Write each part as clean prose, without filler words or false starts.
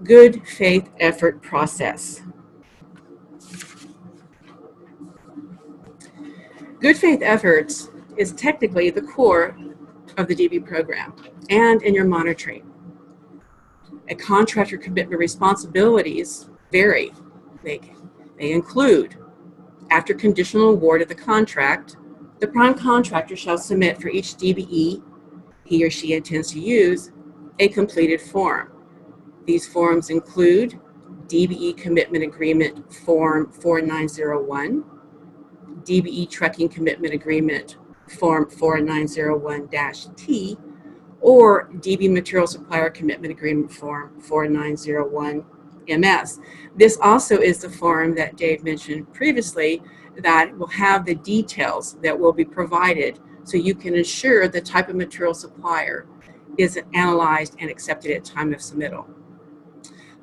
good faith effort process. Good faith efforts is technically the core of the DB program and in your monitoring. A contractor commitment responsibilities vary. They include, after conditional award of the contract, the prime contractor shall submit for each DBE he or she intends to use a completed form. These forms include DBE Commitment Agreement Form 4901, DBE Trucking Commitment Agreement Form 4901-T, or DB Material Supplier Commitment Agreement Form 4901-MS. This also is the form that Dave mentioned previously that will have the details that will be provided so you can ensure the type of material supplier is analyzed and accepted at time of submittal.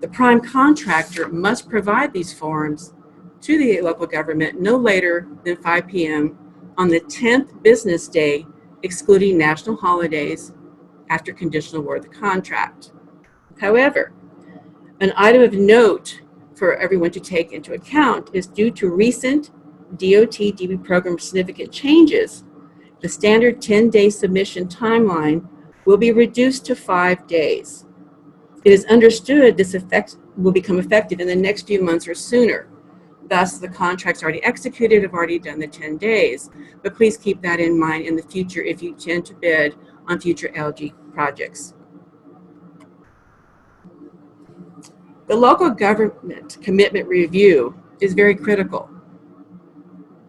The prime contractor must provide these forms to the local government no later than 5 p.m. on the 10th business day, excluding national holidays, after conditional award of the contract. However, an item of note for everyone to take into account is due to recent DOT DB program significant changes, the standard 10-day submission timeline will be reduced to 5 days. It is understood this effect will become effective in the next few months or sooner. Thus, the contracts already executed have already done the 10 days, but please keep that in mind in the future if you intend to bid on future LG projects. The local government commitment review is very critical.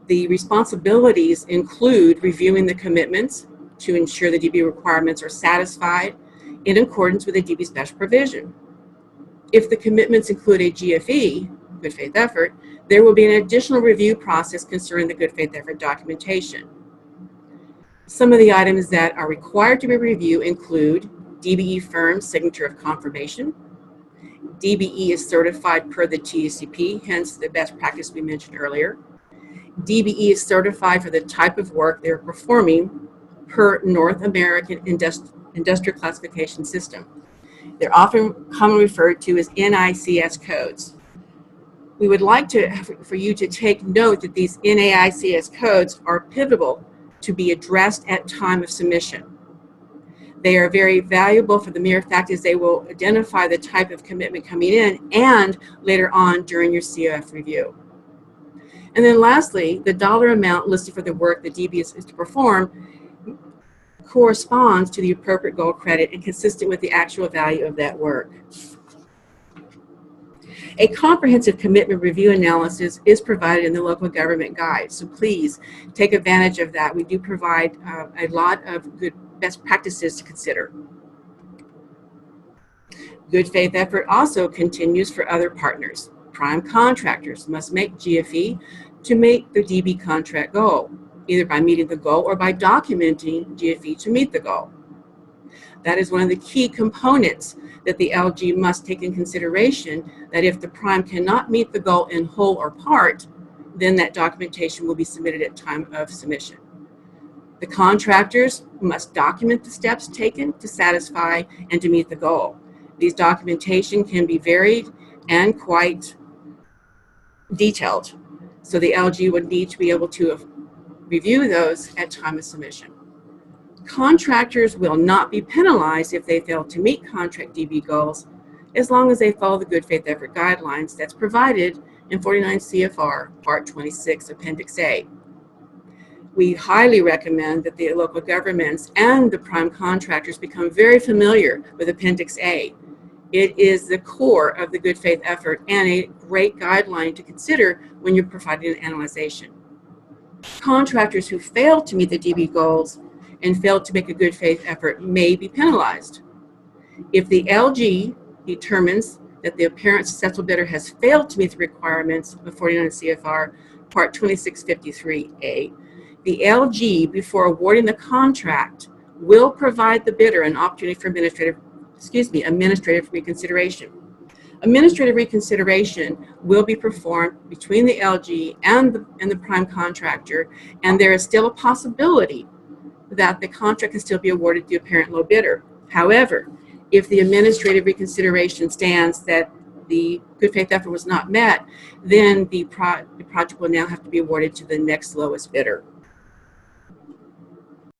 The responsibilities include reviewing the commitments to ensure the DB requirements are satisfied in accordance with the DB special provision. If the commitments include a GFE, good faith effort, there will be an additional review process concerning the good faith effort documentation. Some of the items that are required to be reviewed include DBE firm signature of confirmation. DBE is certified per the TCP, hence the best practice we mentioned earlier. DBE is certified for the type of work they're performing per North American Industrial Classification System. They're often commonly referred to as NICS codes. We would like for you to take note that these NAICS codes are pivotal to be addressed at time of submission. They are very valuable for the mere fact is they will identify the type of commitment coming in and later on during your COF review. And then lastly, the dollar amount listed for the work the DB is to perform corresponds to the appropriate goal credit and consistent with the actual value of that work. A comprehensive commitment review analysis is provided in the local government guide, so please take advantage of that. We do provide a lot of good best practices to consider. Good faith effort also continues for other partners. Prime contractors must make GFE to meet the DB contract goal, either by meeting the goal or by documenting GFE to meet the goal. That is one of the key components that the LG must take in consideration, that if the prime cannot meet the goal in whole or part, then that documentation will be submitted at time of submission. The contractors must document the steps taken to satisfy and to meet the goal. These documentation can be varied and quite detailed, so the LG would need to be able to review those at time of submission. Contractors will not be penalized if they fail to meet contract DB goals as long as they follow the good faith effort guidelines that's provided in 49 CFR Part 26 Appendix A. We highly recommend that the local governments and the prime contractors become very familiar with Appendix A. It is the core of the good faith effort and a great guideline to consider when you're providing an analyzation. Contractors who fail to meet the DB goals and fail to make a good faith effort may be penalized. If the LG determines that the apparent successful bidder has failed to meet the requirements of 49 CFR Part 2653A, the LG, before awarding the contract, will provide the bidder an opportunity for administrative reconsideration. Administrative reconsideration will be performed between the LG and the prime contractor, and there is still a possibility that the contract can still be awarded to the apparent low bidder. However, If the administrative reconsideration stands that the good faith effort was not met, then the project will now have to be awarded to the next lowest bidder.